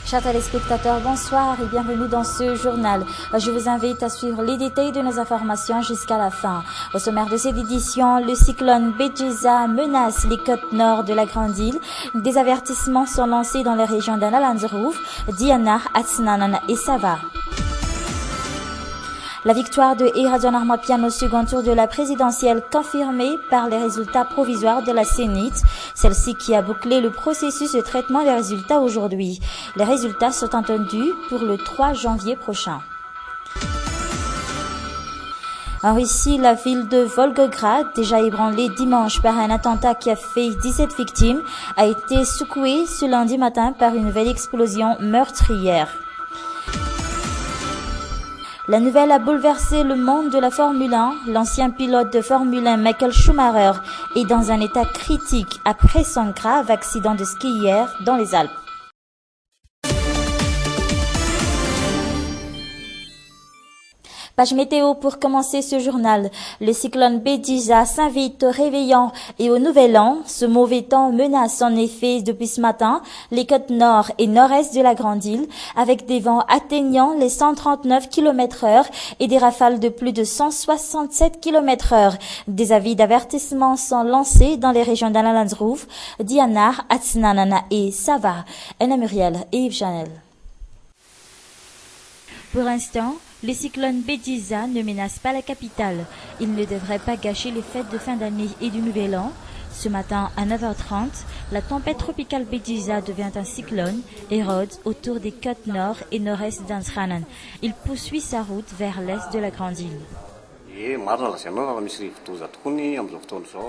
Chers téléspectateurs, bonsoir et bienvenue dans ce journal. Je vous invite à suivre les détails de nos informations jusqu'à la fin. Au sommaire de cette édition, le cyclone Bejiza menace les côtes nord de la Grande Île. Des avertissements sont lancés dans les régions d'Analandsrouf, Diana, Atsnanan et Sava. La victoire de Erajon Armapian au second tour de la présidentielle confirmée par les résultats provisoires de la Sénite, celle-ci qui a bouclé le processus de traitement des résultats aujourd'hui. Les résultats sont attendus pour le 3 janvier prochain. En Russie, la ville de Volgograd, déjà ébranlée dimanche par un attentat qui a fait 17 victimes, a été secouée ce lundi matin par une nouvelle explosion meurtrière. La nouvelle a bouleversé le monde de la Formule 1. L'ancien pilote de Formule 1 Michael Schumacher est dans un état critique après son grave accident de ski hier dans les Alpes. Page météo pour commencer ce journal. Le cyclone Bejiza s'invite au réveillon et au nouvel an. Ce mauvais temps menace en effet depuis ce matin les côtes nord et nord-est de la Grande Île avec des vents atteignant les 139 km/h et des rafales de plus de 167 km/h. Des avis d'avertissement sont lancés dans les régions d'Analandsrouf, Diana, Atsnanana et Sava. Anna Muriel et Yves Chanel. Pour l'instant, le cyclone Bejiza ne menace pas la capitale. Il ne devrait pas gâcher les fêtes de fin d'année et du Nouvel An. Ce matin, à 9h30, la tempête tropicale Bejiza devient un cyclone et rôde autour des côtes nord et nord-est d'Ansranan. Il poursuit sa route vers l'est de la Grande Île.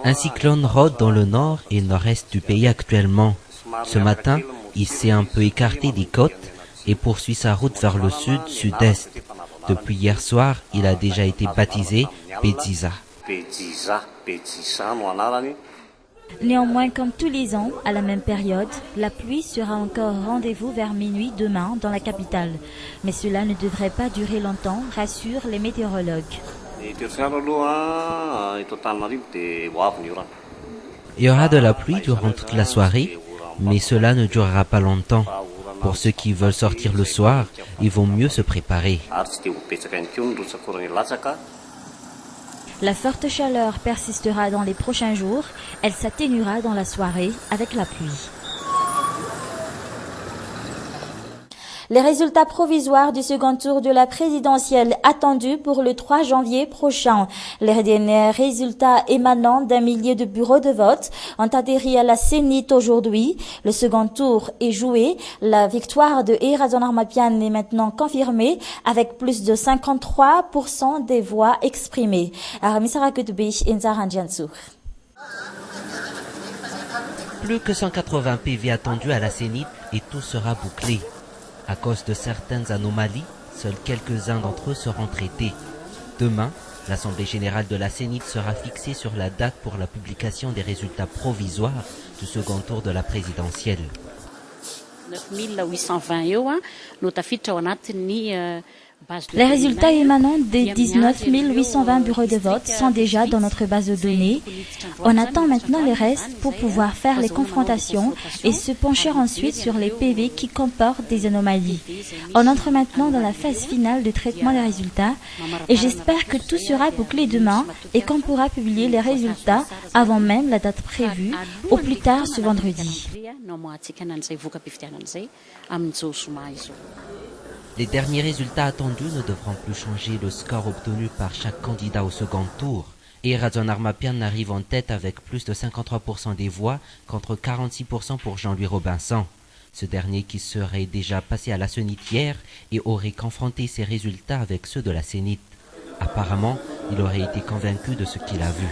Un cyclone rôde dans le nord et nord-est du pays actuellement. Ce matin, il s'est un peu écarté des côtes et poursuit sa route vers le sud-sud-est. Depuis hier soir, il a déjà été baptisé Bejiza. Néanmoins, comme tous les ans, à la même période, la pluie sera encore au rendez-vous vers minuit demain dans la capitale. Mais cela ne devrait pas durer longtemps, rassurent les météorologues. Il y aura de la pluie durant toute la soirée, mais cela ne durera pas longtemps. Pour ceux qui veulent sortir le soir, ils vont mieux se préparer. La forte chaleur persistera dans les prochains jours. Elle s'atténuera dans la soirée avec la pluie. Les résultats provisoires du second tour de la présidentielle attendus pour le 3 janvier prochain. Les derniers résultats émanant d'un millier de bureaux de vote ont adhéré à la Sénite aujourd'hui. Le second tour est joué. La victoire de Erajon Armapian est maintenant confirmée avec plus de 53% des voix exprimées. Plus que 180 PV attendus à la Sénite et tout sera bouclé. À cause de certaines anomalies, seuls quelques-uns d'entre eux seront traités. Demain, l'Assemblée générale de la Sénite sera fixée sur la date pour la publication des résultats provisoires du second tour de la présidentielle. 9820 Les résultats émanant des 19 820 bureaux de vote sont déjà dans notre base de données. On attend maintenant les restes pour pouvoir faire les confrontations et se pencher ensuite sur les PV qui comportent des anomalies. On entre maintenant dans la phase finale de traitement des résultats et j'espère que tout sera bouclé demain et qu'on pourra publier les résultats avant même la date prévue, au plus tard ce vendredi. Les derniers résultats attendus ne devront plus changer le score obtenu par chaque candidat au second tour. Erajon Armapian arrive en tête avec plus de 53% des voix contre 46% pour Jean-Louis Robinson. Ce dernier qui serait déjà passé à la Sénite hier et aurait confronté ses résultats avec ceux de la Sénite. Apparemment, il aurait été convaincu de ce qu'il a vu.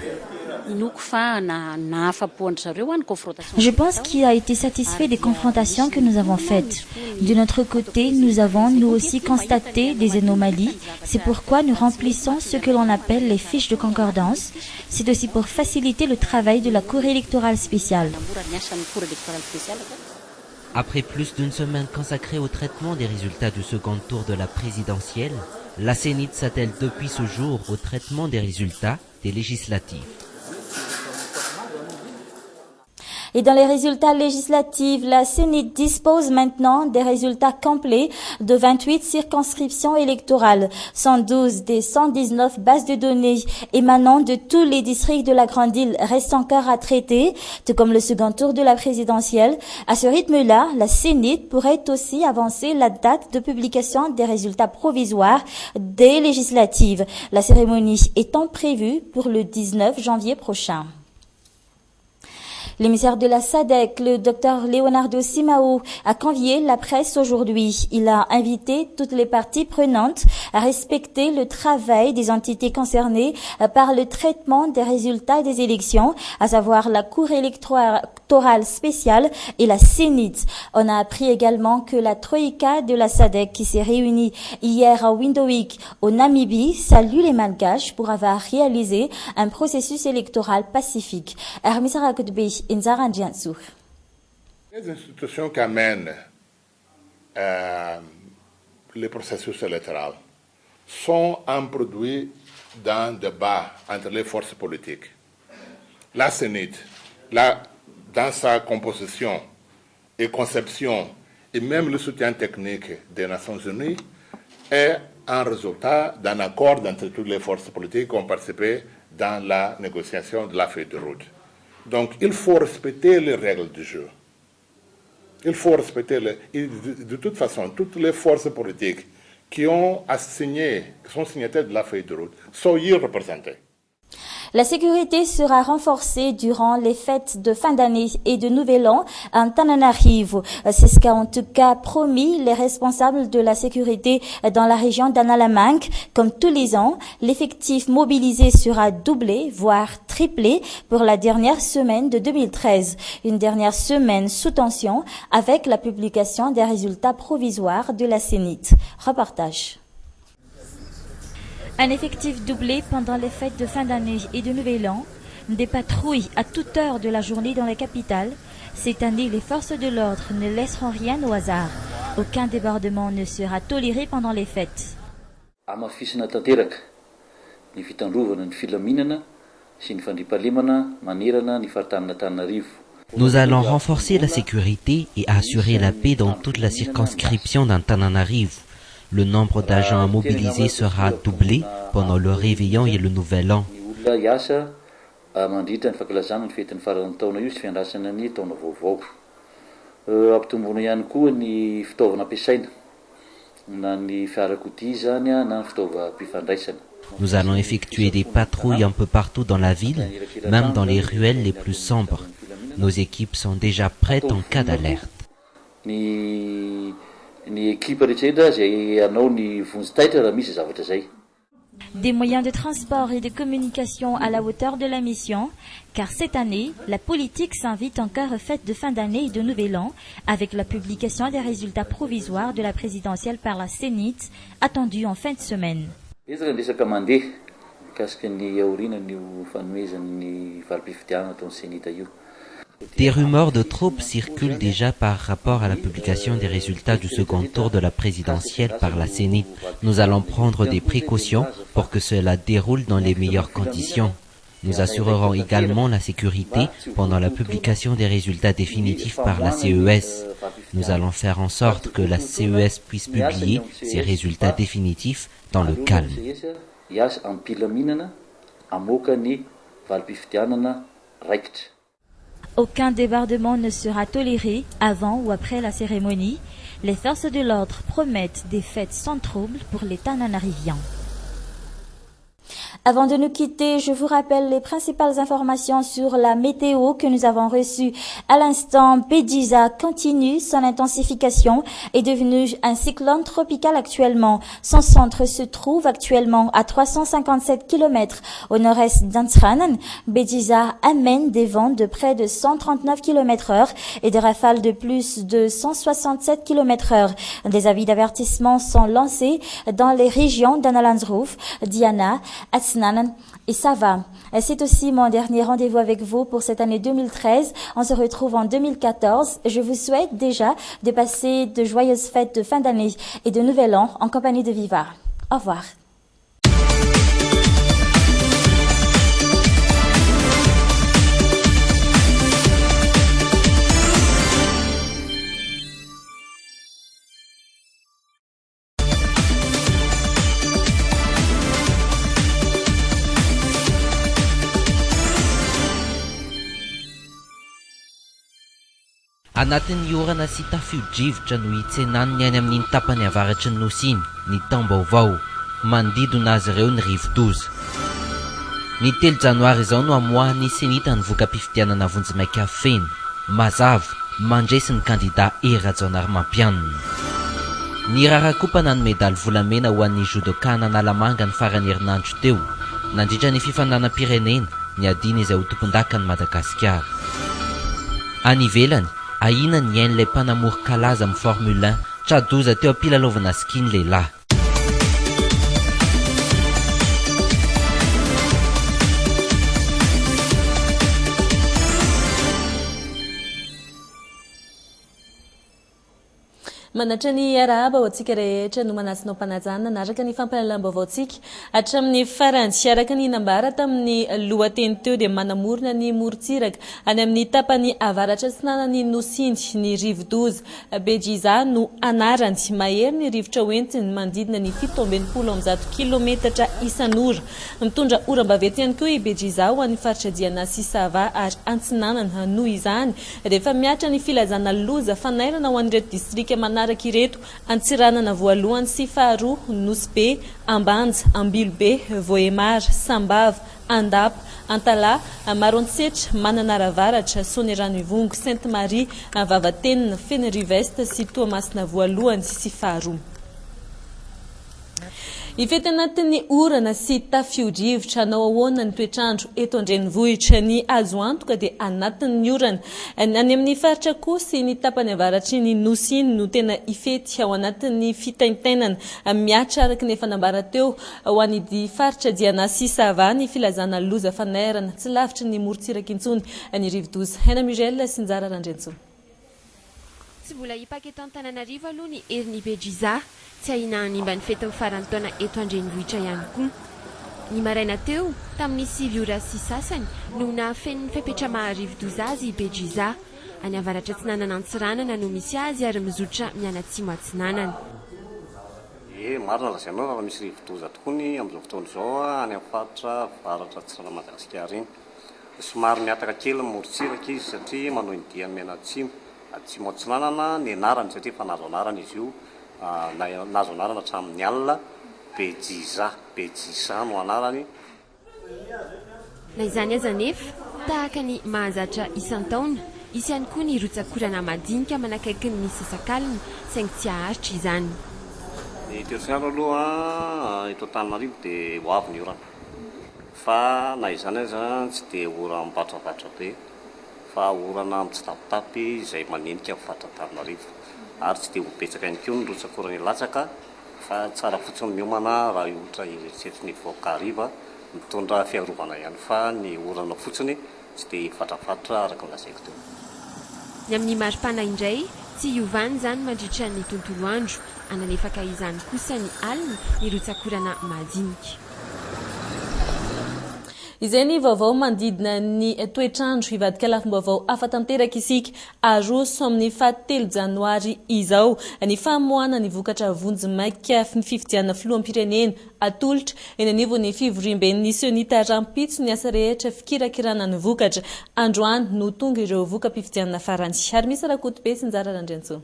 Je pense qu'il a été satisfait des confrontations que nous avons faites. De notre côté, nous avons nous aussi constaté des anomalies. C'est pourquoi nous remplissons ce que l'on appelle les fiches de concordance. C'est aussi pour faciliter le travail de la Cour électorale spéciale. Après plus d'une semaine consacrée au traitement des résultats du second tour de la présidentielle, la Sénite s'attelle depuis ce jour au traitement des résultats des législatives. Et dans les résultats législatifs, la CENIT dispose maintenant des résultats complets de 28 circonscriptions électorales. 112 des 119 bases de données émanant de tous les districts de la Grande Île restent encore à traiter, tout comme le second tour de la présidentielle. À ce rythme-là, la CENIT pourrait aussi avancer la date de publication des résultats provisoires des législatives, la cérémonie étant prévue pour le 19 janvier prochain. L'émissaire de la SADC, le Dr Leonardo Simao, a convié la presse aujourd'hui. Il a invité toutes les parties prenantes à respecter le travail des entités concernées par le traitement des résultats des élections, à savoir la Cour électorale spéciale et la CENIT. On a appris également que la Troïka de la SADC, qui s'est réunie hier à Windhoek, au Namibie, salue les Malgaches pour avoir réalisé un processus électoral pacifique. Les institutions qui amènent le processus électoral sont un produit d'un débat entre les forces politiques. La CENIT, dans sa composition et conception, et même le soutien technique des Nations Unies, est un résultat d'un accord entre toutes les forces politiques qui ont participé dans la négociation de la feuille de route. Donc, il faut respecter les règles du jeu. Il faut respecter de toute façon, toutes les forces politiques qui sont signataires de la feuille de route sont y représentées. La sécurité sera renforcée durant les fêtes de fin d'année et de Nouvel An à Antananarivo. C'est ce qu'a en tout cas promis les responsables de la sécurité dans la région d'Analamangue. Comme tous les ans, l'effectif mobilisé sera doublé, voire triplé pour la dernière semaine de 2013. Une dernière semaine sous tension avec la publication des résultats provisoires de la CENIT. Reportage. Un effectif doublé pendant les fêtes de fin d'année et de Nouvel An, des patrouilles à toute heure de la journée dans la capitale. Cette année, les forces de l'ordre ne laisseront rien au hasard. Aucun débordement ne sera toléré pendant les fêtes. Nous allons renforcer la sécurité et assurer la paix dans toute la circonscription d'Antananarivo. Le nombre d'agents à mobiliser sera doublé pendant le réveillon et le nouvel an. Nous allons effectuer des patrouilles un peu partout dans la ville, même dans les ruelles les plus sombres. Nos équipes sont déjà prêtes en cas d'alerte. Des moyens de transport et de communication à la hauteur de la mission, car cette année, la politique s'invite encore aux fêtes de fin d'année et de Nouvel An, avec la publication des résultats provisoires de la présidentielle par la CENIT, attendue en fin de semaine. Des rumeurs de troupes circulent déjà par rapport à la publication des résultats du second tour de la présidentielle par la CENIT. Nous allons prendre des précautions pour que cela déroule dans les meilleures conditions. Nous assurerons également la sécurité pendant la publication des résultats définitifs par la CES. Nous allons faire en sorte que la CES puisse publier ses résultats définitifs dans le calme. Aucun débordement ne sera toléré avant ou après la cérémonie. Les forces de l'ordre promettent des fêtes sans trouble pour les Tananariviens. Avant de nous quitter, je vous rappelle les principales informations sur la météo que nous avons reçues à l'instant. Bédiza continue son intensification, est devenu un cyclone tropical actuellement. Son centre se trouve actuellement à 357 km au nord-est d'Antsranan. Bédiza amène des vents de près de 139 km/h et des rafales de plus de 167 km/h. Des avis d'avertissement sont lancés dans les régions d'Analandsroof, Diana, Atsnanan et Sava. C'est aussi mon dernier rendez-vous avec vous pour cette année 2013. On se retrouve en 2014. Je vous souhaite déjà de passer de joyeuses fêtes de fin d'année et de Nouvel An en compagnie de Viva. Au revoir. Anatin'ny orana sy tafio-drivotra no hitsenaniny any amin'ny tapany avaratry ny nosy iny ny taom-baovao mandidona azy ireo ny rivo-doza. Ny 3 janoary izao no amoahany senita ny voka-pifidianana vonjimaika feno mazava mandresy ny kandida Rajaonarimampianina. Ny rarakopana ny medaly volamena ho an'ny judoka Analamanga ny farany herinandro teo nandritra ny fifananam-pirenena ny adina izay ho tompon-dakany Madagasikara. Any ivelany ahina ny hain'ilay mpanamory kalaza amin'ny Formule 1 tradoza teo ampilalovana ski ny lehilahy. Manatra ny arahaba ho antsika rehetra no manasinao mpanajana naraka ny fampahalalam-baovaontsika hatramin'ny farany sy araka ny nambara tamin'ny lohateny teo dia manamorona ny morontsiraka any amin'ny tapany avaratra tsinanany Nosiny ny rivo-doza Bejiza no anarany mahery ny rivotra hoentiny mandidina ny 720 kilometatra isan'ora mitondra oram-bavety ihany koa i Bejiza ho an'ny faritra Diana sy Sava ary antsinanana noho izany rehefa miatra ny filazana loza fanairana ho an'ireto distrika manaraka ireto Antsiranana voalohany sy faharoa Nosy-be, Ambanja, Ambilobe, Voemara, Sambava, Andapa, Antala, Maroantsetra, Mananaravaratra, Soanerano-Ivongo, Sainte-Marie, Vavatenina, Feniriveste sy Toamasina voalohany sy faharoa. Ifety anatin'ny orana sy tafio-drivotra hanao ahoana ny toetrandro eto an-drenivohitra ny azo antoka dia anatin'ny orana any amin'ny faritra kosa ny tapany avaratry ny Nosy iny no tena ifety ao anatin'ny fitaintainana miatra araka ny fanambara teo ho an'ny faritra Diana sy Sava ny filazana loza fanairana tsy lavitra ny morontsiraka intsony ny rivo-doza. Hena Mugel sy Njara Randrentsony. Tsy mbola hipaky eto Antananarivo aloha ny herin'i Bejiza tsy ahina ny mba ny fety faran'ny taona eto an-drenivohitra ihany koa. Ny maraina teo tamin'ny 7 ora sy sasany no nahafen'ny fepetra maharivo-doza azy Bejiza any avaratra atsinanana Antsiranana no misy azy ary mizotra mianatsimo atsinanana. Marina lazainao raha misy rivo-doza tokoa ny amin'izao fotoana izao any amin'ny faritra avaratra Antsiranana Madagasikara iny. Somary miataka kely morontsiraka izy satria manao ny diany mianatsimo atsimo atsinanana ny anarany satria fa nazo anarana izy io nazo anarana hatramin'ny alina Bejiza no anarany. Na izany aza nefa tahaka ny mahazatra isan-taona isy ihany koa ny rotsakorana madinika manakaiky ny sasakaliny saingy tsy haharitra izany. Ny toetrandro aloha eto Antananarivo dia ho avy ny orana fa na izany aza tsy dia ora mivatravatra be fa orana mitsitapitapy izay manenika amin'ny faritra Antananarivo ary tsy dia ho betsaka ihany koa ny rotsakorany latsaka fa tsara fotsiny miomana raha ohatra eritreritry ny voaka hariva mitondra fiarovana ihany fa ny orana fotsiny tsy dia fatravatra araka ny lazaiko teo. Ny amin'ny maripana indray tsy hiovany izany mandritra ny tontolo andro ananefaka izany kosa ny alina ny rotsakorana madinika. Izay ny vaovao mandidina ny toetrandro hivadika lafim-baovao afa-tanteraka isika aroso amin'ny 7 janoary izao ny famoahana ny vokatra vonjimaika ny fifidianana filoham-pirenena atolotra eny anivon'ny fivoriam-ben'ny Sionita Rampitso ny asa rehetra fikirakirana ny vokatra androany no tonga ireo voka-pifidianana farany ary misy rakotobe sy Njara Randrentsony.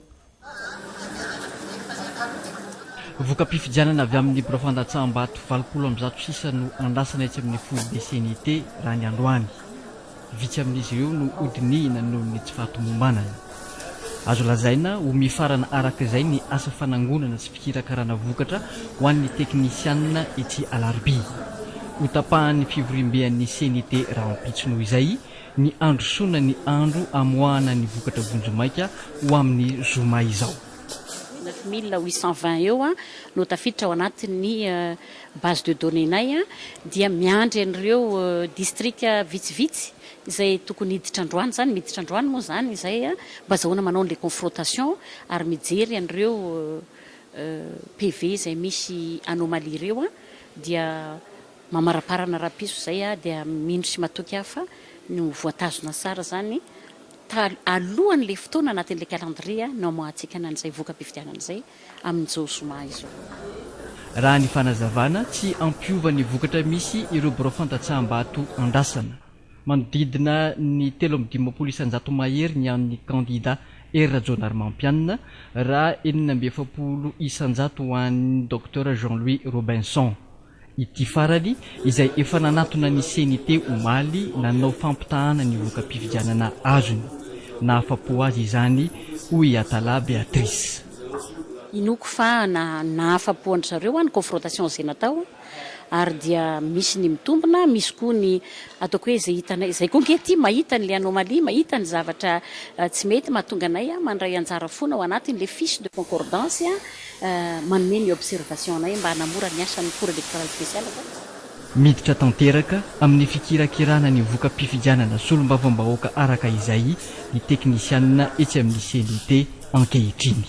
Voka-pifidianana avy amin'ny Brafandatsambato 20 no andrasana etsy amin'ny folo desenité raha ny androany. Vitsy amin'izy ireo no odinihina noho ny tsy fahatomombanana. Azo lazaina ho mifarana araka izay ny asa fanangonana sy fikirakarana vokatra ho an'ny teknisianina ety Alarby. Ho tapahan'ny fivoriam-ben'ny CNT Rampitso noho izay ny andro sona ny andro amoahana ny vokatra vonjimaika ho amin'ny zoma izao. 9820 eo no tafiditra ao anatin'ny base de données nay dia miandry an'ireo distrika vitsivitsy izay tokony hiditra androany zany miditra androany moa zany izay mba zahoana manao les confrontations ary mijery an'ireo PV izay misy anomalie ireo dia mamaraparana rapiso zay dia mindro sy matoky hafa no voatazona sara zany alohan'le fotoana anatin'le calendrier no amoahantsika an'izay voka-pifidianana izay amin'izao zoma izao. Raha ny fanazavana tsy ampiova ny vokatra misy ireo Brafandatsambato andrasana. Manodidina ny 3,5 mahery ny an'ny kandida Errajon Armampianina raha 7 isanjato ho an'ny docteur Jean-Louis Robinson. Ity farany izay efa nanatona ny CNT omaly nanao fampitahana ny voka-pifidianana azony. Nahafapo azy izany hoy Atala Beatrice. Inoko fa nahafapo andry zareo any confrontation izay natao ary dia misy ny mitombona, misy koa ny ataoko hoe izay hitanay izay koa ngety mahita ny anomalie, mahita ny zavatra tsy mety mahatonga anay mandray anjara foana ao anatin'le fiche de concordance manome ny observation anay mba hanamora ny asan'ny cour électoral spécial. Miditra tanteraka amin'ny fikirakirana ny voka-pifidianana solombavam-bahoaka araka izay ny teknisianina etsy amin'ny CNT ankehitriny.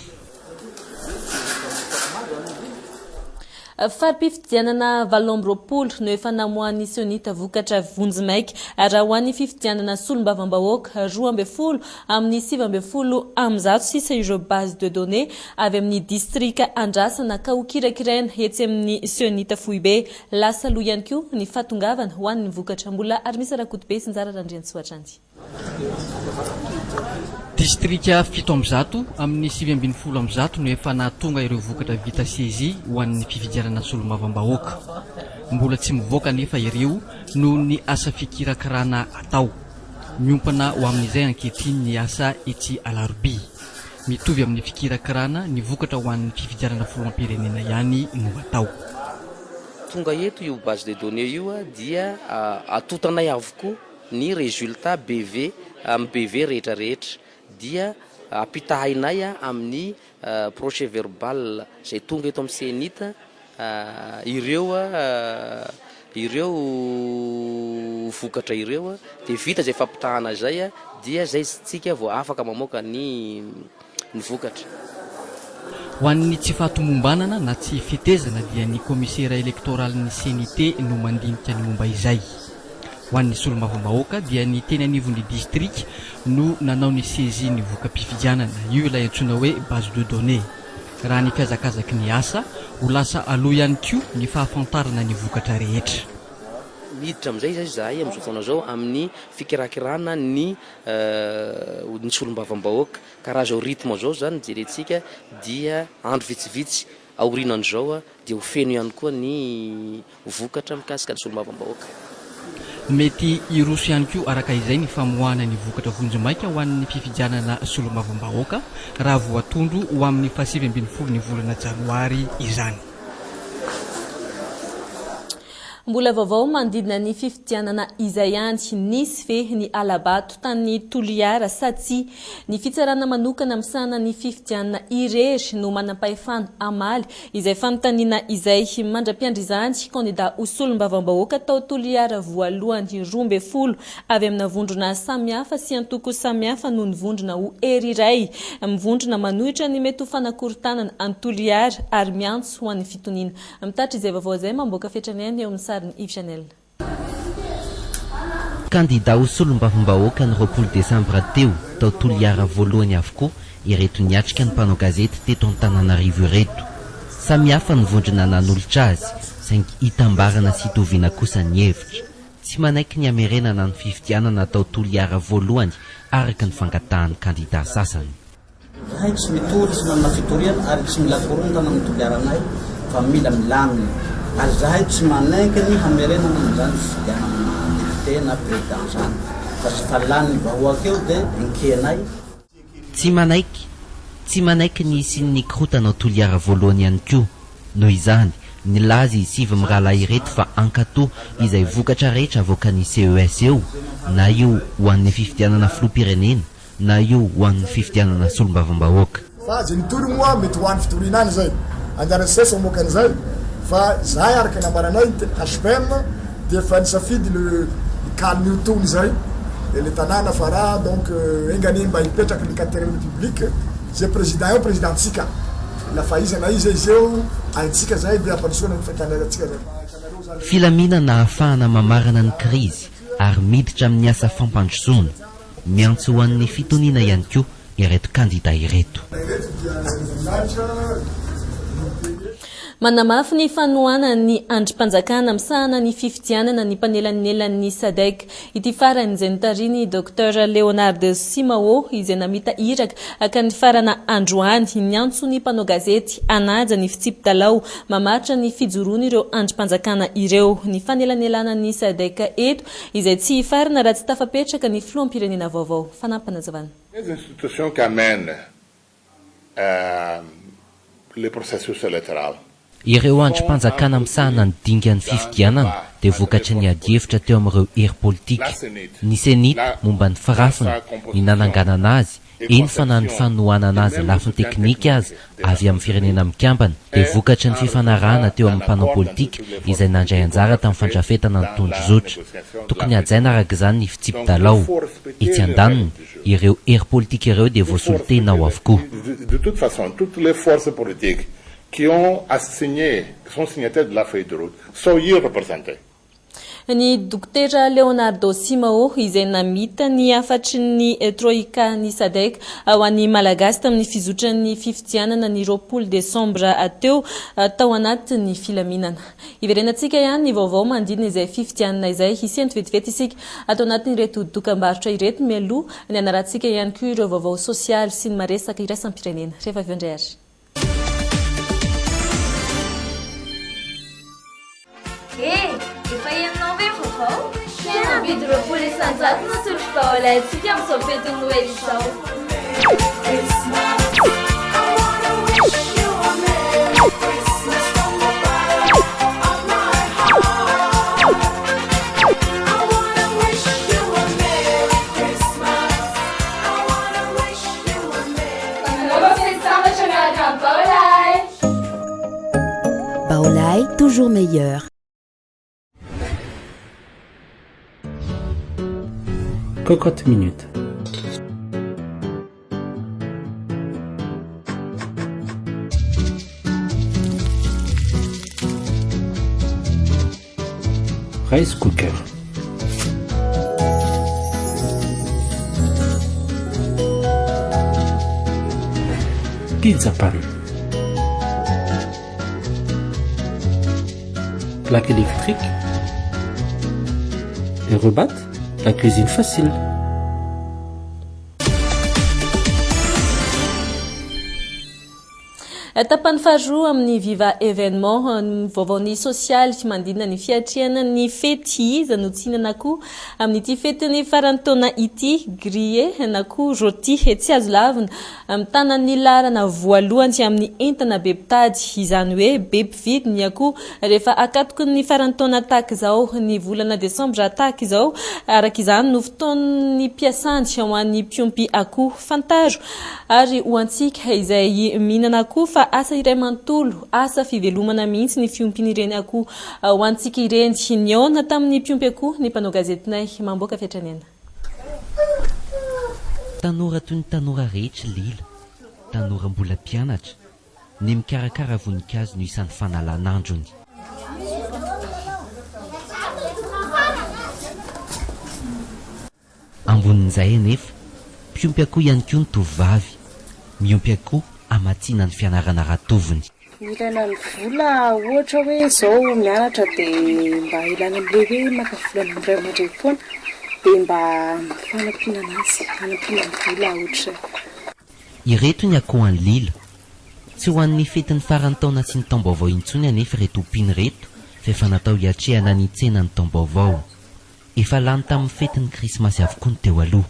Fari-pifidianana 7 no efa namohan'ny sionita vokatra vonjimaika raha ho an'ny fifidianana solombavam-bahoaka 12 amin'ny 17 amzato sisa ireo base de données avy amin'ny distrika Andrasana ka ho kirakiraina etsy amin'ny sionita Foibe. Lasa aloha ihany koa ny fatongavana ho an'ny vokatra mbola ary misy rakotobe sy njara randriansoatra anty. Distrika 7 amin'ny 7 no efa nahatonga ireo vokatra vita saisie ho an'ny fifidianana solombavam-bahoaka. Mbola tsy mivoaka nefa ireo no ny asa fikirakirana atao. Miompana ho amin'izay ankehitriny ny asa etsy Alarobia. Mitovy amin'ny fikirakirana ny vokatra ho an'ny fifidianana filoham-pirenena ihany no atao. Tonga eto io base de données io dia atotanay avokoa ny résultat BV amin'ny BV rehetrarehetra dia apitahainay amin'ny procès verbal zay tonga eto amin'ny CNIT ireo vokatra ireo dia vita zay fampitahana zay dia zay tsika vao afaka mamoaka ny vokatra. Ho an'ny tsy fahatomombanana na tsy fitezana dia ny commissaire électoral ny CNT no mandinika ny momba izay. Ho an'ny solombavam-bahoaka dia ny teny anivon'ny district no nanao ny saisie ny voka-pifidianana io ilay antsoina hoe base de données. Raha ny fiazakazaky ny asa ho lasa aloha ihany koa ny fahafantarana ny vokatra rehetra. Miditra amin'izay zay zahay amin'izao foana zao amin'ny fikirakirana ny solombavam-bahoaka ka raha zao rythme zao zany jerentsika dia andro vitsivitsy aorinan'izao dia ho feno ihany koa ny vokatra mikasika ny solombavam-bahoaka. Mety iroso ihany koa araka izay ny famoahana ny vokatra vonjimaika ho an'ny fifidianana solombavam-bahoaka raha voatondro ho amin'ny 17 ny volana janoary izany. Mbola vaovao mandidina ny fifidianana izay ihany nisy ve ny Alabato tany Toliara Satsy. Ny fitsarana manokana misana ny fifidianana irery no manam-pahefana amaly izay fanontaniana izay mandra-piandry izany candidat ho solombavam-bahoaka tao Toliara voalohany 12 avy amina vondrona samihafa sy antoko samihafa no ny vondrona ho eriray mivondrona manohitra ny mety ho fanakorontanana any Toliara ary miantso ho an'ny fitoniana. Mitatra izay vaovao izay mamboaka fetrany eo amin'ny Yves Chanel. Candidat ho solombavam-bahoaka ny 20 Desambra teo tao Toliara voalohany avokoa ireto niatrika ny mpanao gazety teto Antananarivo ireto. Samihafa ny vondrona nanolotra azy saingy hitambarana sy hitoviana kosa ny hevitra. Tsy manaiky ny amerenana ny fifidianana tao Toliara voalohany araka ny fangatahan'ny candidat sasany. Zahay tsy mitory sy manana fitoriana ary tsy mila korontana amin'ny Toliaranay fa mila milamina. Ary zahay tsy manaiky ny hamerenana amin'izany fifidianana député na président zany fa tsy falany vahoaka eo dia inkenay. Tsy manaiky ny isin'ny korotanao Toliara voalohany ihany koa. Noho izany nilaza isivy mirahalahy ireto fa ankatoa izay vokatra rehetra avoakan'ny CES eo na io ho an'ny fifidianana filoham-pirenena na io ho an'ny fifidianana solombavam-bahoaka. Fa zay nitory moa mety ho an'ny fitoriana zay anjara sesa mamoakan'izay fa zahay araka ny ambaranay HPM dia efa nisafidy le calme utony zay le tanàna fa raha donc engany mba hipetraka ny catégorie publique zay président eo présidentsika lafa izana izy eo antsika zay dia ampanosoana ny fataneratsika zay. Filaminana ahafahana mamarana ny krizy ary miditra amin'ny asa fampandrosoana miantso ho an'ny fitoniana ihany koa ireto candidat ireto. manamafy ny fanoana ny andrim-panjakana misahana ny fifidianana ny mpanelan'elan'ny sadek ity faran'izay nitariny Dr Leonard Simao izay namita iraka aka ny farana androany ny antso ny mpanao gazety anaja ny fitsipy-dalao mamaritra ny fijoroany ireo andrim-panjakana ireo ny fanelan'elanan'ny sadek eto izay tsy farana raha tsy tafapetraka ny filoham-pirenena vaovao fanampanazavana. Les institutions qui amènent le processus électoral. Ireo andrim-panjakana misahana ny dingan'ny fifidianana dia vokatry ny adievitra teo amin'ireo hery politika. Ny senita momba ny firafina, ny nananganana azy, eny fa na ny fanohanana azy lafiny teknika azy avy amin'ny firenena mikambana dia vokatry ny fifanarahana teo amin'ny mpanao politika izay nandray anjara tamin'ny fandrafetana ny tondro zotra. Tokony hajaina araka izany ny fitsipy-dalao. Etsy andaniny, ireo hery politika ireo dia voasolotena ao avokoa. De toute façon, toutes les forces politiques qui ont assigné, qui sont signataires de la feuille de route, sont représentées. Ny Dr Leonardo Simao izay namita ny afatry ny troika ny sadek ao an'ny malagasy tamin'ny fizotran'ny fifidianana ny 20 desambra ateo tao anatin'ny filaminana. Iverenantsika ihany ny vaovao mandidina izay fifidianana izay hisento vetivety isika atao anatin'ny reto dokam-barotra ireto mialoha ny anarantsika ihany koa ireo vaovao sosialy sy ny maresaka iraisam-pirenena. Rehefa avy andray ary. Vidro polisanzato no sul toilet, fichiamo soltanto un nuovo show. Baolai, toujours meilleur. Cocotte minute. Rice cooker. Pizza pan. Plaque électrique. Et rebatte. La cuisine facile. Tapany faharoa amin'ny Viva événement vaovaony sosialy sy mandina ny fiatriana ny fety iza no tsinana koa amin'ity fetiny farany taona ity grillé na koa rôti tsy azo lavina mitana ny larana voalohany sy amin'ny entana be mpitady izany hoe be mpividy ny akoho rehefa akatoko ny farany taona tahaka izao ny volana desambra tahaka izao araka izany no fotoan'ny mpiasany ho an'ny mpiompy akoho fantaro ary ho antsika izay mihinana akoho fa asa iray mantolo asa fivelomana mihitsy ny fiompin'ireny akoho ho antsika ireny niona tamin'ny mpiompy akoho ny mpanao gazetinay mamboaka fiatranena. Tanora toy ny tanora rehetra lila, tanora mbola mpianatra, ny mikarakara voninkazo no isan'ny fanalan'androny. Ambonin'izay anefa, mpiompy akoho ihany koa ny tovovavy, miompy akoho amatsiana ny fianarana ratoviny. Ilaina ny vola ohatra hoe izao mianatra dia mba ilaina amin'ilay hoe maka vola amin'ny ray aman-dreny dia mba fanampiana azy, fanampiana ny vola ohatra. Ireto ny akoho any lila. Tsy ho an'ny fetin'ny farany taona sy ny taom-baovao intsony anefa reto ompiany reto fa efa natao hiatrehana ny tsena ny taom-baovao. Efa lany tamin'ny fetin'ny krismasy avokoa ny teo aloha.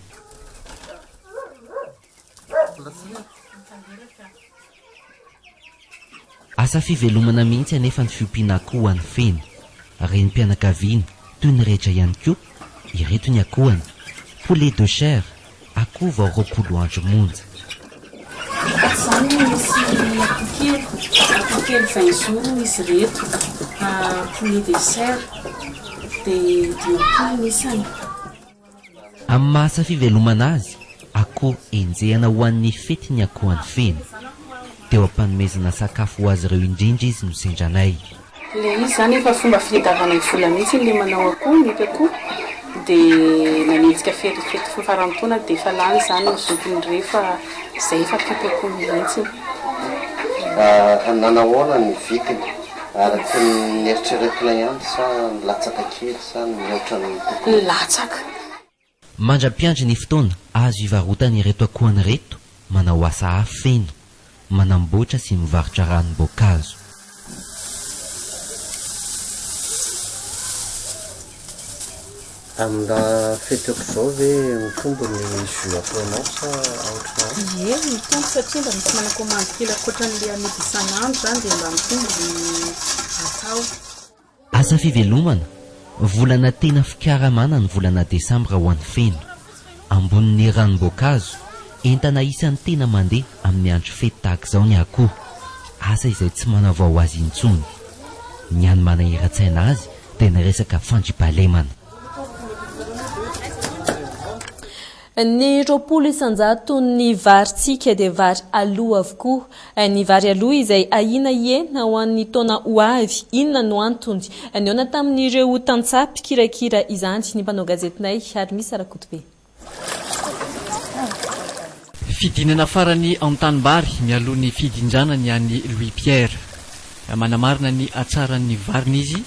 Asa fivelomana mihitsy anefa ny fiompiana akoho any feny. Renim-pianakaviana toy ny rehetra ihany koa, ireto ny akohany. Poulet de chair, akoho vao 20 andro monja. Izany misy akokely 20 jours izy reto, poulet de chair dia diopy isany. Amin'ny mahasa fivelomana azy, akoho enjehana ho an'ny fety ny akoho any feny. Teo ampanomezana sakafo ho azy ireo indrindra izy no sendranay. Le izy zany efa fomba fitadiavana vola mihitsy le manao akoho, mety akoho dia nanenjika fety farany taona dia efa lany zany ny zokiny rehefa izay efa pipy akoho mihitsy. Nanahoana ny vidiny araky ny eritreretina ihany sa nilatsaka kely sa mihoatra ny tokony latsaka. Mandra-piandry ny fotoana azo ivarotana ireto akohany reto manao asa hafeno, manamboatra sy mivarotra ranom-boankazo. Amin'nda feteko zao ve mitombo ny jus ataonao sa ohatrana? Ie, mitombo satria mba misy manakomandy kely akoatran'le amidy isan'andro zany dia mba mitombo ny atao. Asa fivelomana, volana tena fikaramana ny volana Desambra ho an'ny feno. Ambonin'ny ranom-boankazo, entana isan'ny tena mandeha amin'ny andro fety tahaka izao ny akoho. Asa izay tsy manavao azy intsony. Ny any manahirantsaina azy dia ny resaka fandriampahalemana. Ny 20% ny varintsika dia vary aloha avokoa. Ny vary aloha izay ahina hena ho an'ny taona ho avy. Inona no antony? Niona tamin'ireo tantsapy kirakira izany ny mpanao gazetinay ary misy Rakotobe. Fidinana farany an-tanimbary mialoha ny fidinjana ny an'ny Louis Pierre. Manamarina ny atsaran'ny variny izy.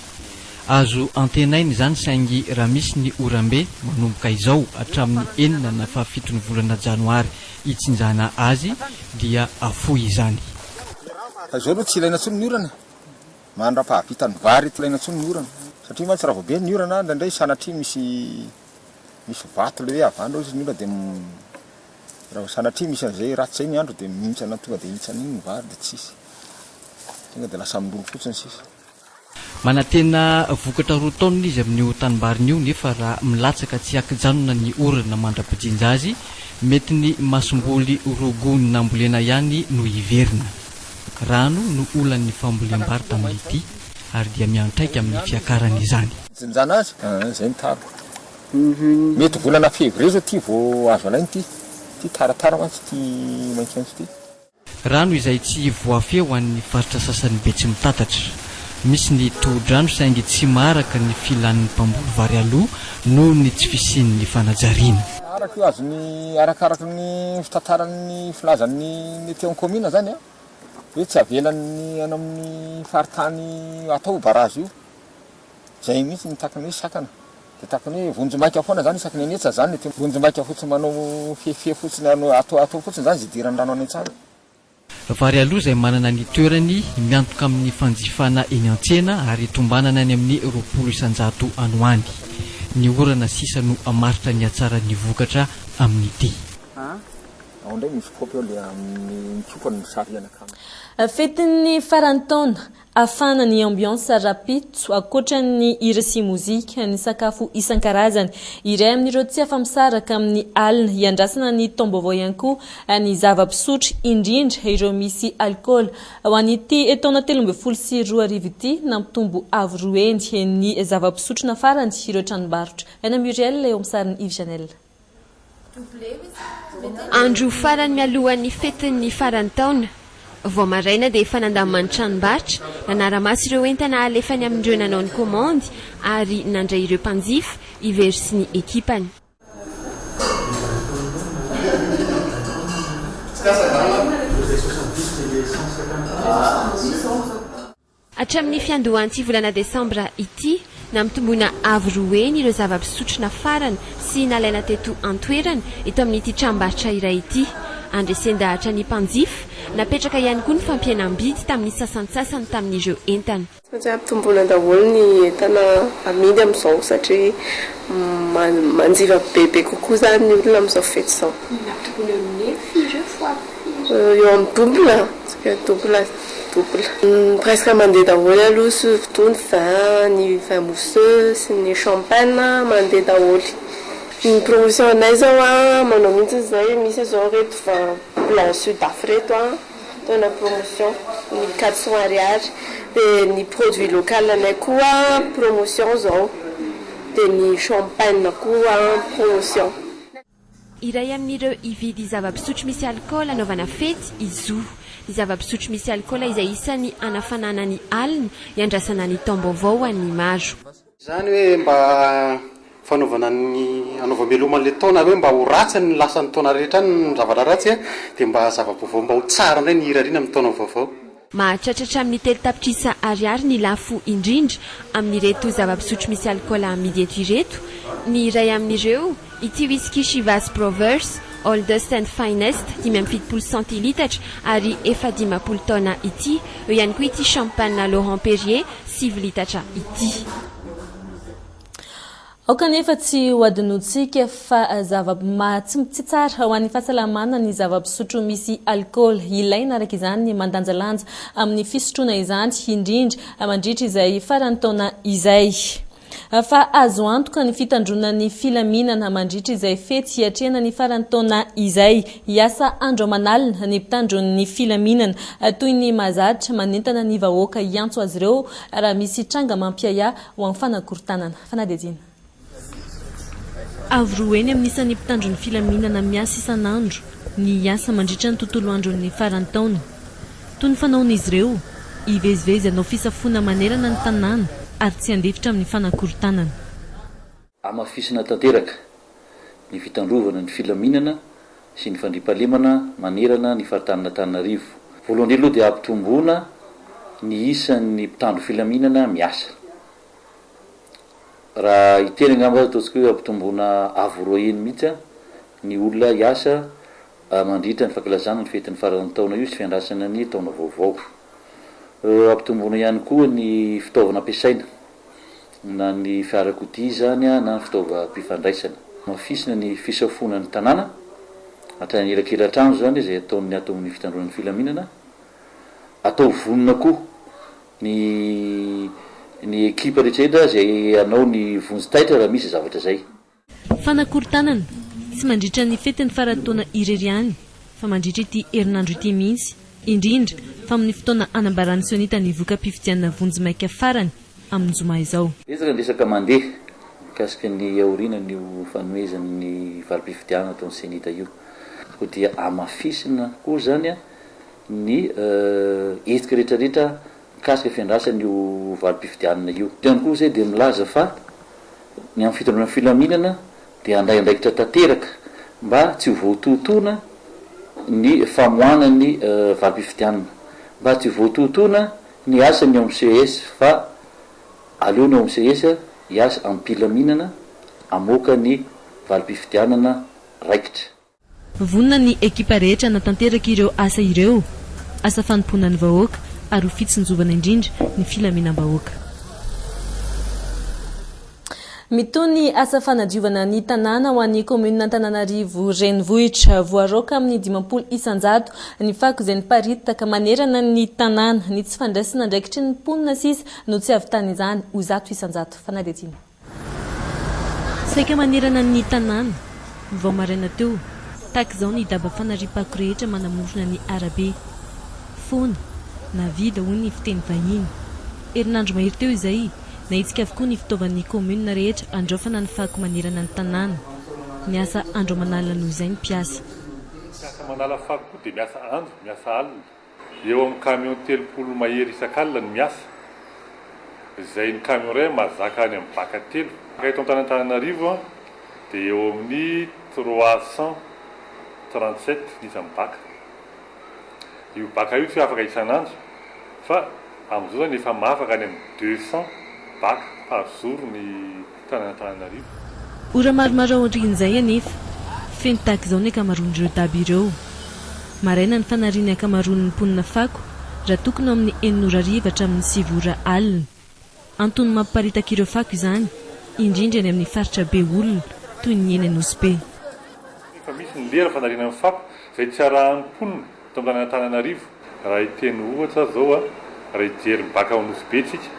Azo antenainy izany saingy raha misy ny orambe manomboka izao hatramin'ny 9 na 7 volana janoary hitsinjana azy dia afoy izany. Zao aloha tsy ilaina ntsony ny orana. Mandra-pahavitany vary tsy ilaina ntsony ny orana. Satria mantsy raha voabe ny orana ndraindray sanatria misy vato le hoe avandro izy ny orana dia raha sanatria misy an'izay ratsy zay ny andro dia mihintsana tonga dia hintsana iny ny vary dia tsisy. Tonga dia lasa milolo fotsiny sisa. Manatena vokatra roa taonina izy amin'ny tanimbary io nefa raha milatsaka tsy akijanona ny orana mandra-pijinja azy mety ny masomboly rogony nambolena ihany no iverina. Rano no olan'ny fambolem-bary tamin'ity ary dia miantraika amin'ny fiakarany izany. Jinjana azy zay ny tara. Mety volana février zao ty vao azo alainy ty taratara mantsy ty maintso ty. Rano izay tsy voafeo an'ny faritra sasany be tsy mitatatra. Misy ny tohodrano saingy tsy maraka ny filan'ny mpamboly vary aloha noho ny tsy fisian'ny fanajariana. Araka io azony arakaraka ny fitantaran'ny filazan'ny teo an-komina zany a. Hoe tsy avelan'ny any amin'ny faritany atao barazy io. Zay mihitsy ny takany hoe sakana. Dia takany hoe vonjom-baika foana zany sakany anetsa zany ty vonjom-baika fotsiny manao fefefe fotsiny atao fotsiny zany zay idiran'ny rano any an-tsara. Vary aloha izay manana ny toerany miantoka amin'ny fanjifana eny an-tsena ary tombanana any amin'ny 20 isanjato any ho any. Ny orana sisa no amaritra ny atsaran'ny vokatra amin'ity. Ao ndray misy kopy eo le amin'ny tsopany ny sary anakamy. Fetin'ny farantaona afana ny ambiance rapitso akoatran'ny hira sy mozika ny sakafo isan-karazany. Iray amin'ireo tsy afa-misaraka amin'ny alina hiandrasana ny taom-baovao ihany koa ny zava-pisotro indrindra ireo misy alcool. Ho an'ity taona 2012 ity nampitombo avo roendy ny zava-pisotro nafarany ireo tranombarotra. Aina Muriel eo amin'ny sariny Yves Chanel. Andro farany mialohan'ny fetin'ny farantaona vao maraina dia efa nandamany tranombarotra nanara-maso ireo entana alefany amin'ireo nanao ny komandy ary nandray ireo mpanjifa ivery sy ny ekipany. Hatramin'ny fiandohan'ny volana Desambra ity nampitomboina avo roeny ireo zava-pisotro nafarany sy nalaina teto an-toerana eto amin'ity tranombarotra iray ity. Andresendahatra ny mpanjifa napetraka ihany koa ny fampihenam-bidy tamin'ny sasantsasany tamin'ireo entana. Satria ampitomboina daholo ny entana amidy amin'izao satria manjifa bebe kokoa zany ny olona amin'izao fety izao. Eo amin'ny double. Presque mandeha daholo aloha sy fotoany ny vin mousseux sy ny champagne mandeha daholo. Ny promotion anay zao manao mihitsy zay misy zao reto blanc sudaf reto tona promotion 1400 ariary dia ny produit local anay koa promotion zao dia ny champagne koa promotion. Iray amin'ireo ividy zava-pisotro misy alcool anaovana fety izo. Ny zava-pisotro misy alcool izay isan'ny anafanana ny alina iandrasana ny taom-baovao an'ny maro. Zany hoe mba fanaovana ny anaovam-beloman'le taona hoe mba ho ratsy ny lasan'ny taona rehetra ny zavatra ratsy dia mba zava-baovao mba ho tsara indray ny hirariana amin'ny taona vaovao. mahatratratra amin'ny telo tapitrisa ariary ny lafo indrindra amin'ireto zava-pisotro misy alkôla amidy eto ireto. Ny iray amin'ireo ity whisky Chivas Brothers Oldest and Finest 570 centilitatra ary 450 taona ity. Eo ihany koa ity champagne Laurent Perrier 6 litatra ity. Kanefa tsy hoadinotsika fa tsy tsara ho an'ny fahasalamana ny zava-pisotro misy alcool. Ilaina araka izany mandanjalanja amin'ny fisotroana izany indrindra mandritra izay farany taona izay. Fa azo antoka ny fitandrona ny filaminana mandritra izay fety hiatrehana ny farany taona izay. Hiasa andro aman'alina ny mpitandron'ny filaminana toy ny mahazatra manentana ny vahoaka hiantso azy ireo raha misy tranga mampiaya ho amin'ny fanakorontanana. Fanadezina. Avroeny amin'isan'ny mpitandron'ny filaminana miasa isan'andro ny asa mandritra ny tontolo andron'ny farany taona. Toy ny fanaon'izy ireo ivezivezy anao fisafona manerana ny tanàna ary tsy andefitra amin'ny fanakorontanana. Amafisina tanteraka ny fitandrovana ny filaminana sy ny fandriampahalemana manerana ny faritany Antananarivo. Voalohany aloha dia ampitomboana ny isan'ny mpitandro filaminana miasa. Raha iteny angamba ataontsika hoe ampitomboana avroeny mihitsy ny olona hiasa mandritra ny fankalazana ny fetin'ny faran'ny taona io sy fiandrasana ny taona vaovao. Ampitomboana ihany koa ny fitaovana ampiasaina na ny fiarakodia zany na ny fitaovam-pifandraisana. Mafisina ny fisafona ny tanàna hatrany elakelan-trano zany izay ataony atao amin'ny fitandronan'ny filaminana. Atao vonona koa ny ekipa rehetrarehetra izay anao ny vonjitaitra raha misy zavatra zay. Fanakorontanana tsy mandritra ny fetin'ny farantaona irery ihany fa mandritra ity herinandro ity mihitsy, indrindra fa amin'ny fotoana anambarany sonita ny voka-pifidianana vonjy maika farany amin'ny zoma izao. Ezaka ny resaka mandeha mikasika ny aoriana ny fanomezan'ny valim-pifidianana ataon'ny senita io. Ko dia amafisina koa zany ny hetsika rehetrarehetra mikasika fiandrasana io valim-pifidianana io. Ihany koa izay dia milaza fa ny amin'ny fitandronana filaminana dia handray andraikitra tanteraka mba tsy ho voatotoana ny famoahana ny valim-pifidianana, mba tsy ho voatotoana ny asany ao CS fa aleony ao CS hiasa amin'ny mpilaminana amoaka ny valim-pifidianana raikitra. Vonona ny ekipa rehetra natanteraka ireo asa ireo, asa fanompoana ny vahoaka ary ho fitsinjovana indrindra ny filaminam-bahoaka. Mitony asa fanadiovana ny tanàna ho an'ny komuna Antananarivo renivohitra voaroka amin'ny 50 isanjato ny fako izay niparitaka manerana ny tanàna, ny tsy fandraisana andraikitry ny mponina sisa no tsy avy tany izany ho 100 isanjato. Fanadetsina. Saika manerana ny tanàna vao maraina teo tahaka izao ny daba fanariam-pako rehetra manamorona ny arabe. Foana na vida hoy ny fiteny vahiny. Herinandro mahery teo izay naitsika avokoa ny fitaovan'ny komuna rehetra andraofana ny fako manerana ny tanàna. Miasa andro manala noho izay ny mpiasa. Miasa manala fako koa dia miasa andro, miasa alina. Eo amin'ny camion 30 mahery isan-kalina ny miasa. Izay ny camion iray mazaka any amin'ny baka 3. Eto Antananarivo dia eo amin'ny 337 isan'ny baka. Io baka io tsy afaka isan'andro fa amin'izao zany efa mahafaka any amin'ny 200 baka par jour ny Antananarivo. Ora maromaro ao aorian'izay anefa feno tahaka izao ny akamaroan'ireo daba ireo. Maraina ny fanariany akamaroan'ny mponina fako raha tokony amin'ny 9 ariva hatramin'ny 7 ora alina. Antony mamparitaka ireo fako izany indrindra any amin'ny faritra be olona toy ny eny Anosy. Efa misy ny lera fanariana amin'ny fako izay tsy arahan'ny mponina eto amin'ny Antananarivo. Raha iteny ohatra zao raha ijery baka ao Anosy tsika.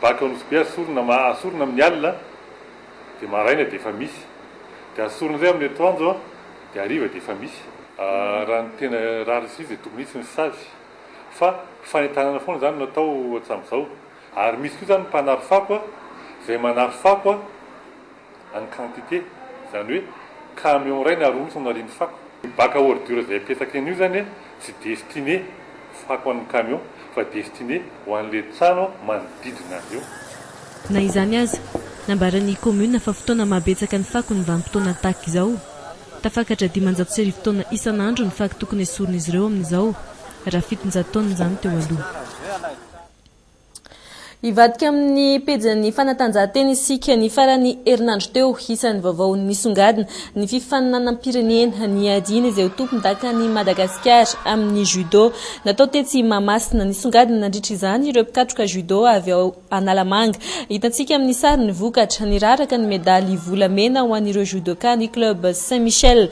Baka ao Anosy asorona amin'ny alina dia maraina dia efa misy. Dia asorona izay amin'ny atoandro dia hariva dia efa misy. Raha ny tena rary izy dia tokony hisy ny sazy. Fa fanentanana foana zany no atao hatram'izao. Ary misy koa zany mpanary fako izay manary fako en quantité. Zany hoe camion iray naroso nariany fako. Baka ordure izay apetsaka eny io zany tsy destiné fako an'ny camion fa destiné ho an'ilay trano manodidina azy io. Na izany aza nambaran'ny komuna fa fotoana mabetsaka ny fako ny vanim-potoana tahaka izao. Tafakatra 500 fotoana isan'andro ny fako tokony esorina izy ireo amin'izao raha fitonjatonny zany teo aloha. Ivadika amin'ny pejany fanatanjahantena isika ny farany herinandro teo isan'ny vaovao nisongadina ny fifaninanam-pirenena ny adina izay ho tompon-daka ny Madagasikara amin'ny judo natao tetsy Mahamasina nisongadina nandritra izany ireo mpikatroka judo avy ao Analamanga. Hitantsika amin'ny sary ny vokatra niraraka ny medaly volamena ho an'ireo judoka ny club Saint-Michel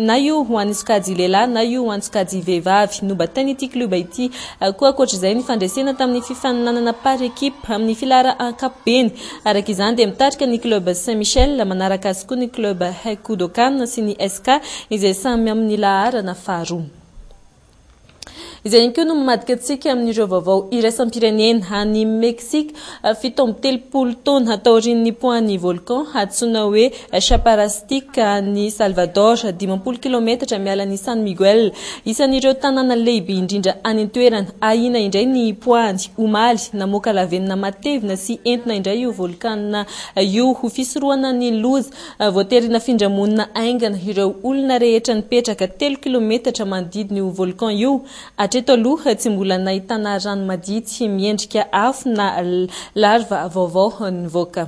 na io ho an'ny sokajy lehilahy na io ho an'ny sokajy vehivavy nobatany ity club ity koa ankoatr'izay ny fandresena tamin'ny fifaninanana par équipe amin'ny filara ankapobeny araka izany dia mitarika ny club Saint-Michel manaraka azy koa ny club Haikudokan sy ny SK izay samy amin'ny laharana faharoa. Izay ihany koa no mamadika antsika amin'ireo vaovao iraisam-pirenena any Mexique fito amby telopolo taona taorian'ny poan'ny volcan antsoina hoe Chaparrastic ny Salvador 50 kilometatra miala ny San Miguel isan'ireo tanàna lehibe indrindra any an-toerana ahina indray ny poany omaly namoaka lavenina matevina sy entina indray io volcan io ho fisorohana ny loza voaterina findramonina aingana ireo olona rehetra nipetraka 3 kilometatra manodidina io volcan io. Hatreto aloha tsy mbola nahitana rano madity miendrika afo na larva vaovao nivoaka.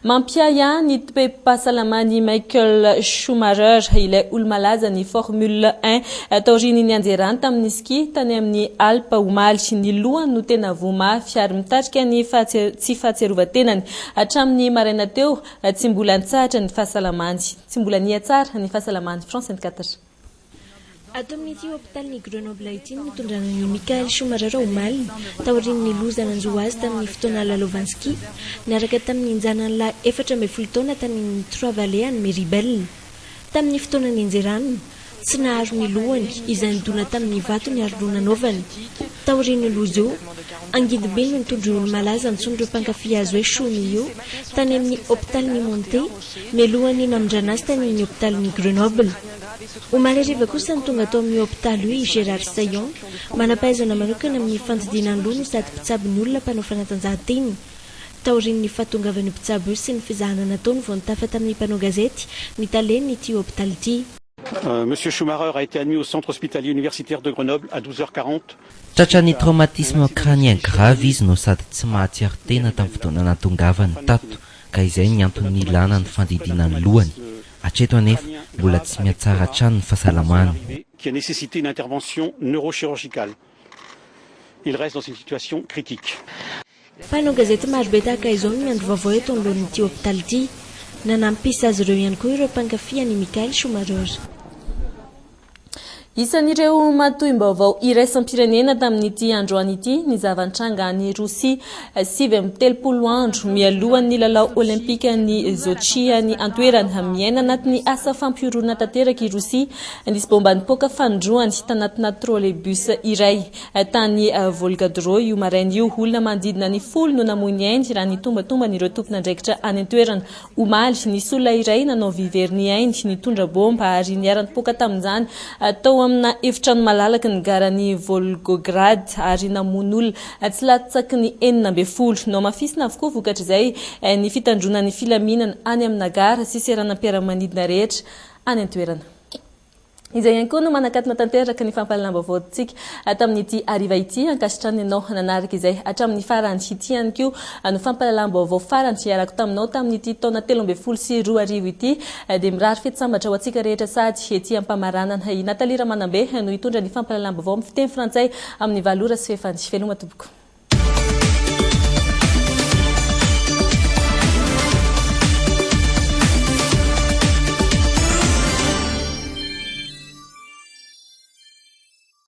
Mampiaya ny toepam-pahasalamany Michael Schumacher ilay olo-malaza ny Formule 1 taoriany anjerany tamin'ny ski tany amin'ny Alpes omaly ny lohany no tena voamafy ary mitarika ny tsy fahatserovan-tenany hatramin'ny maraina teo tsy mbola nitsahatra ny fahasalamany tsy mbola niatsara ny fahasalamany. France 24. Ato amin'ity hôpitaly Grenoble ity nitondrana ny Michael Schumacher omaly taorian'ny loza nanjo azy tamin'ny fotoana Lalovanski niaraka tamin'ny injanany lahy 14 taona tany Trois-Vallées any Méribel. Tamin'ny fotoana nianjerany tsy naharo ny lohany izay nidona tamin'ny vato ny ary nanaovany. Taorian'ny loza io angidy-be no nitondro olo malaza nitsondro mpankafy azy hoe Choumi io tany amin'ny hôpitaly ny Monté melohany namindrana azy tany amin'ny hôpitaly ny Grenoble. Omaly riva kosa ny tonga tao amin'ny hôpitaly io Gérard Saillon manampahaizana manokana amin'ny fandidinany loha no sady mpitsabo ny olona mpanao fanatanjahantena. Taorian'ny fahatongavany mpitsabo io sy ny fizahana nataony vao nitafa tamin'ny mpanao gazety ny taleny ity hôpitaly ity. Monsieur Schumacher a été admis au centre hospitalier universitaire de Grenoble à 12h40. Tratran'ny traumatisme crânien grave izy no sady tsy mahatsiaro tena tamin'ny fotoana natongavany tato ka izay ny antony ilana ny fandidinany lohany. Hatreto anefa mbola tsy miatsara hatrany ny fahasalamany. Qui a nécessité une intervention neurochirurgicale. Il reste dans une situation critique. Mpanao gazety marobe tahaka izao no miandry vaovao eto anoloan'ity hôpitaly ity. Nanampisa azy ireo ihany koa ireo mpankafy ny Michael Schumacher. Isan'ireo matoim-baovao iraisam-pirenena tamin'ity androany ity ny zavan-tranga ny Rosia 7 andro mialohan'ny lalao olimpika ny Sochi ny antoerana miaina anatin'ny asa fampiorona tanteraka i Rosia nisy bomba nipoaka fandroany tanatina trolebus iray tany Volgadro io maraina io olona manodidina ny 10 no namoy ainy raha ny tombatomban'ireo tompon'andraikitra any antoerana. Omaly nisy olona iray nanao viveriny ainy nitondra bomba ary niara-nipoaka tamin'izany tao amina efitrano malalaka ny garany Volgograd ary namon'olona tsy latsaky ny 40 no mafisina avokoa vokatra izay ny fitandronan'ny filaminana any amina gara sy seranam-piaramanidina rehetra any antoerana. Izay ihany koa no manakatona tanteraka ny fampahalalam-baovaontsika tamin'ity ariva ity ankasitrany ianao nanaraka izay hatramin'ny farany ity ihany koa no fampahalalam-baovao farany iarako taminao tamin'ity taona 12 ity dia mirary fetsambatra ho antsika rehetra sady ety ampamaranana i Natalia Ramanambe no hitondra ny fampahalalam-baovao amin'ny fiteny frantsay amin'ny 7 sy 5 veloma tompoko.